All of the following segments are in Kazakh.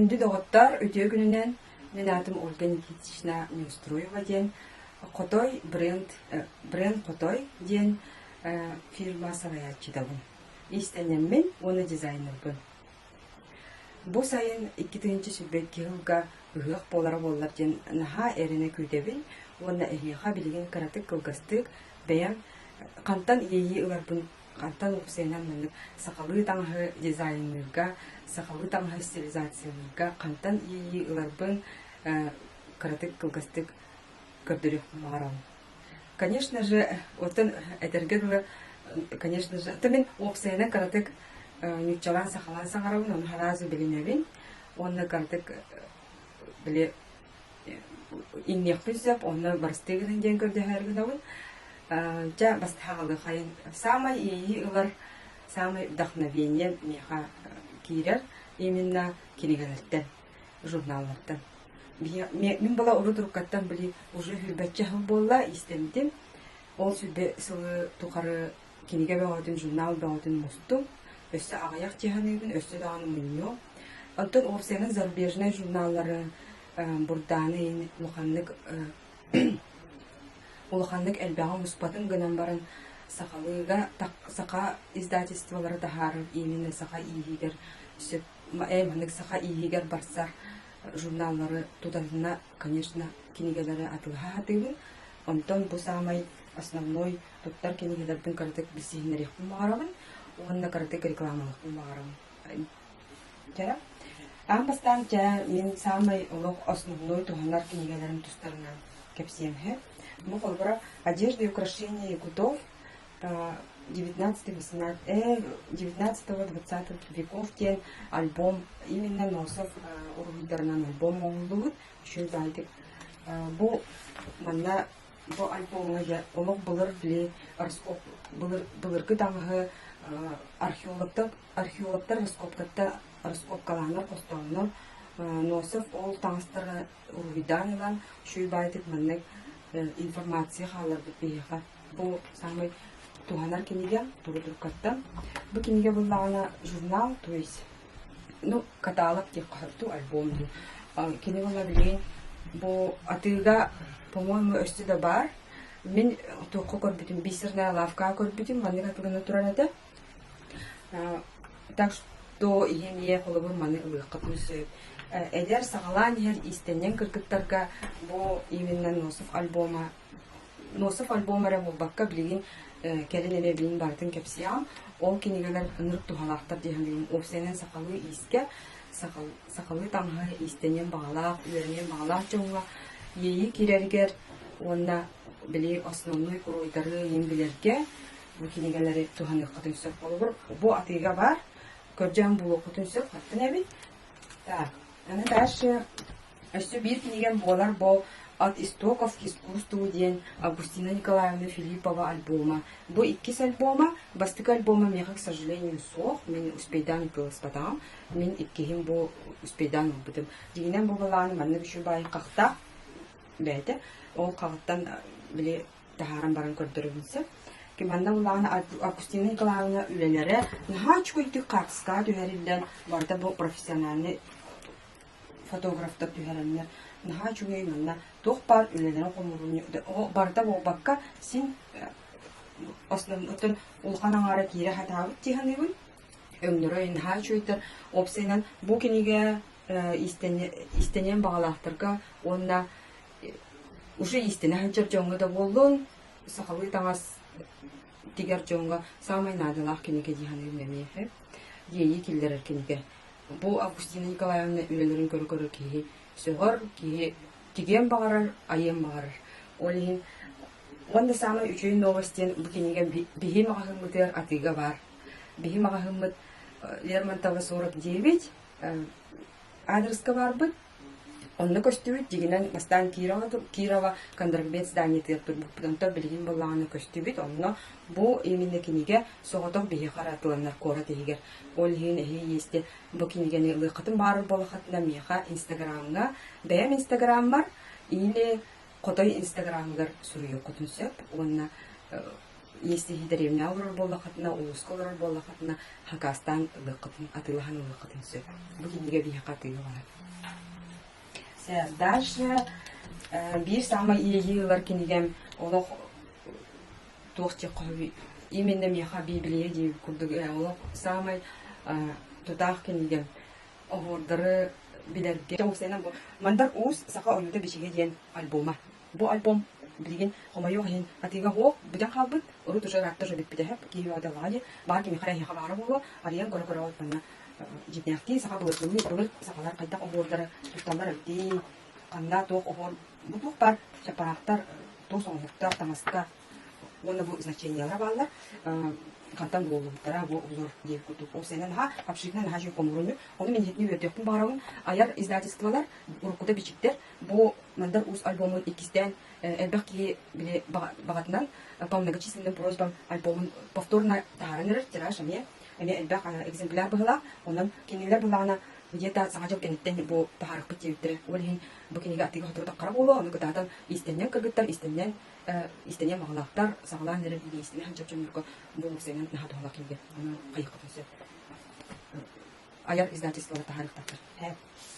Şimdi doğutlar ötüyor gününden ben adım Olga Nikitична Неустроева diyen Kotoy brand Kotoy diyen firma savayatçıdabım. İstenem men onu dizaynerбын. Bu sayın 2. şübetki yılga ığıq bolara bollar diyen naha erine küydebin. Onu ehiha bilgen karatık kılgastık beyan kantan iyi ılarbın. Kantan okusaynan mındık sakalı tangı dizaynerga, sakalı tangı stilizasyonga, kantan iyi ыларбын кыратык кылгастык көрдөрүк маарам. Конечно же, отын этергер, конечно же, мен оксайна кыратык нючалан сахалан саңарабын, он харазы билинебин, онны кыратык биле иннекпин сөп, онны барстыгын ден көрдөһөргүнабын. Жа бастагалы хайын самый iyi ылар, самый вдохновение меха кирер именно кинегелерден, журналлардан. Мен бала уру туруккаттан били уже хүлбәтчәһем болла истемдим. Ол сүбе сылы тухары кинеге бәгәдин журнал бәгәдин мустум. Өссө агаяк җәһәнебин, өссө даганы мыньо. Антон Орсенин зарубежный журналлары бурданы улаханлык элбәгә муспатын гынан барын сакалыга сака издательстволары тахары именно сака ийгер сөп мәмәнек сака ийгер барсар журналлары тудалына, конечно, кинегелері атылға атылын. Онтон бұл самай основной туттар кинегелердің картык бісігінерек бұмағарабын, оғында картык рекламалық бұмағарабын. Жара? Ан бастан жа мен самай олық основной туғанар кинегелерін тұстарынан кәпсиемхе. Бұл қолбыра одежда и украшения якутов 19-20 веков тен альбом именно носов ургударынан альбом оңлугут үшүн байтык бу манда бу альбомга олог булыр биле булыргы даңгы археологтар раскопкаланар костоннор носов ол таңстыры ургуданынан үшүн байтык манда информация халарды бейха бу самый туганар кинеге турдуркаттан бу кинеге буллагана журнал, то есть каталог тек карту альбом ди кинеге була билген бу атыга по-моему өстүдө бар мен токо көрбүтүм бисерная лавка көрбүтүм маны катылгана турарады так что ийе холобун маны ылыккатмысы эдер сагалан ер истенен кыргыттарга бу именно Носов альбомара булбакка билген келенеме билин бартын кепсиям ол кинегелер ынырып тухалактар дегенден опсенен сакалы иске сакалы таңга истенен багалак үйренен багалак жоңга ейи кирергер онда били основной куройдары ембилерге бу кинегелери туханы кытынсып болур бу атыга бар көржөн бул кытынсып хаттын эбит так аны дальше өстө бир кинеген болар бол от истоков к искусству ден Августина Николаевна Филиппова альбома. Бу 2 альбома, бастык альбома меха, к сожалению, сох, мен успейдан пылыс батам, мен иккихим бу успейдан бутым. Дигинен бу баланы манны бишү бай какта, бәйті, ол қағыттан біле тахаран барын көрдірігінсі. Кеманда баланы Августина Николаевна үлелері, наха чуйты қатыска түйерілден, барда бу профессиональный фотографтар түйерілден, наха чугей манна тох бар үлелерин комуруни барда бакка син основнотон улханаңара кире хатабыт тиханыбын өмнөрөй наха чуйтар опсенан бу киниге истенен багалактырга онна уже истене ханчар жоңго да болдун сакалы таңас тигер жоңго самай надалах киниге тиханыбын мемехе ейи килдерер киниге бу Августина Николаевна үлелерин көрө ки сөгөр ки тиген багарар, айем багарар. Олин онда самый үчөй новостен бу кинеге бихи магахыммытыр атыга бар. Бихи магахыммыт Лермонтова 49 адреска барбыт. Онны көстүбүт дигенен бастан Кирова Кандрагбет здание тыптыр. Бутанта билген баланы көстүбүт. Онно бу именно кинеге соготок бихи каратыланар кора тегер. Олин есте бу кинегени лыкытын бары болахатына меха Инстаграмга, бәм Инстаграм бар, или котой Инстаграмгар сурую котунсеп, онна если деревня олар боллақатына, улуска олар боллақатына, Хакастан лықытын, атылахан лықытын сөп. Бұл кенеге бейхақ атылы бар. Дальше bir самый иелер кенегем олох тохте қой именно меха библия деп күрдік олох самый тутах кенегем ордары бидерге осенен бу мандар ус сака ойда бишеге ден альбома. Бу альбом билген хомайо хин атига хо биден халбыт урут уже ракта же битпедеп кию адалади бар ки мехара хабара боло ариен горгорот бана житнахти сака булыр сакалар кайта ордары тутамар ди канда тох ор бутук бар шапарактар тосоңдуктар тамаска оны бу значениялар баллар кантан болуптара бу узор деп күтүп осенен ха апшигнан ха жу комурunu оны мен жетни өтөктүн барагын аяр издательстволар урукуда бичиктер бу мандар уз альбомун икистен элбаки биле багатынан по многочисленным просьбам альбомун повторно тараныр тираж ами элбак экземпляр была онун кенелер булана где-то сагажок кенеттен бу тахарык битиптер олин бу кенеге атыга хатырда карап боло аны кытадан истенен кыргыттар истенен магалактар сагалан нерен истенен ханчапчымырко бу сенен нахатола кенге аны кайыкытысы аяр издательстволар тахарык тактыр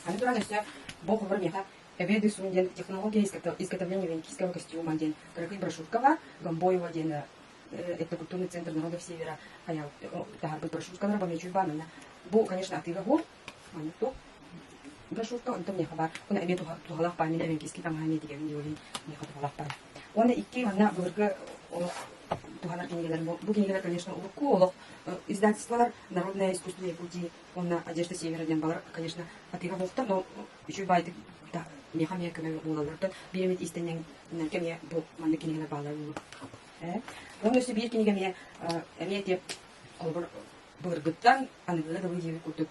аны туран эсе бу хобар меха эведи сунден технология изготовления венкийского костюма ден каракай брошюрка бар Гамбоева ден это культурный центр народов Севера аял тахар бит брошюрка на баме чуйбанына бу конечно атыга гор то брошюрка он там не хабар он эме тухалах памин венкийский там хани деген диолин не тухалах пам он икки манна бурга тухалар кенегелер бу кенегелер конечно улуку олох издательстволар народное искусство пути он одежда Севера ден балар конечно атыга гохта но еще байды да мехаме көмө болалардан биремет истенен кеме бу манна кенегелер балар он өсө бир кенеге ме эме деп олбор бургуттан аныгыла да быйы кутуп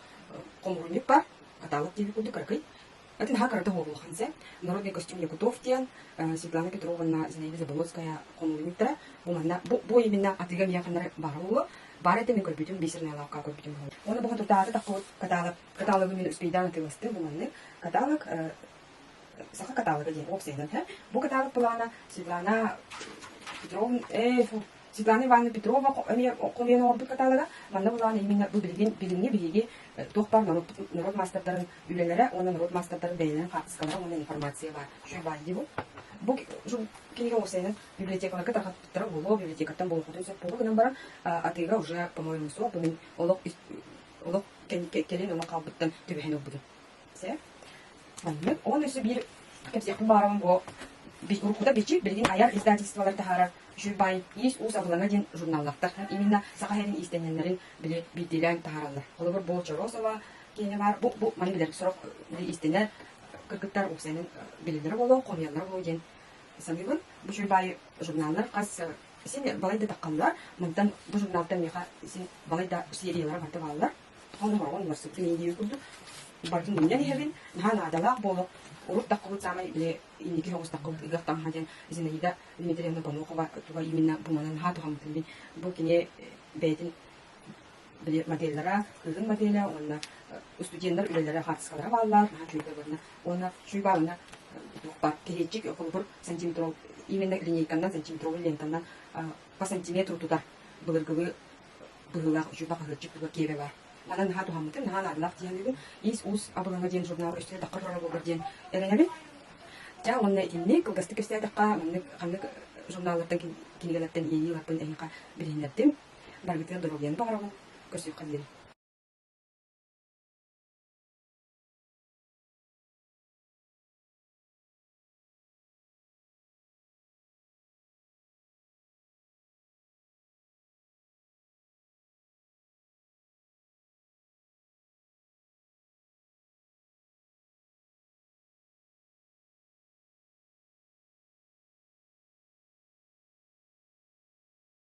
комурунук бар каталог деп кутуп каркай это хакарда болухансе народный костюм Якутовтен Светлана Петровна Зинаида Заболоцкая комурунуктара бу манна бу именно атыга мякандар барулу бар это мен көрбүтүм бисерне лавка көрбүтүм оны бу туртааты такой каталогы мен успейдан тылысты бу манны каталог саха каталога деп опсейдан бу каталог плана Светлана Петровна Светлана Ивановна Петрова комена ордук каталога манда буланы именно бу билине биги тохпар народ мастердарын үлелере оны народ мастердарын бейнен катыскалар оны информация бар шу бар дибу бу кенеге осенен библиотекалар катар боло библиотекаттан боло кутун сөп боло гынан бара атыга уже по-моему со бу олок келен оны калбыттан төбехен болду се он өсө бир кепсек барам бу урукуда бичи билген аяр издательстволар тахара Жубай есть уз аблана ден журналлактар именно сахарин истененлерин биле битилен тахаралар. Олар Болчоросова кене бар бу мани билер сорок истенер кыргыттар усенин билелер боло комьяндар боло ден. Самигын бу жубай журналлар кас сен балайда такканлар мындан бу журналдан меха сен балайда сериялар барты балалар. Оны барган нәрсе кенеге күрдү. Бардын дүньяны хевин нахана адалак боло урут таккыл самай биле индики хогус таккыл игактан хаден Зинаида Дмитриевна Банокова туга именно буманан хату хамтылби бу кине бетин биле модельлера кызын моделя онна студенттер үлелere хатыскалара баллар чуйга барна онна чуйбалына бар керечик около сантиметров именно линейкандан сантиметровый лентандан по сантиметру туда былыргыбы быгылак чуйба кагырчык туга кебе бар анан хату хамтын нахана адлак дияныгы ис уз абылаңа ден журнал өстө даккырара болгор ден эренеби жа онна инник гасты кесте дакка мынны кандык журналлардан кинегелерден ийи лапын эңка билинердим баргытын дороген багарабы көсөк кандыр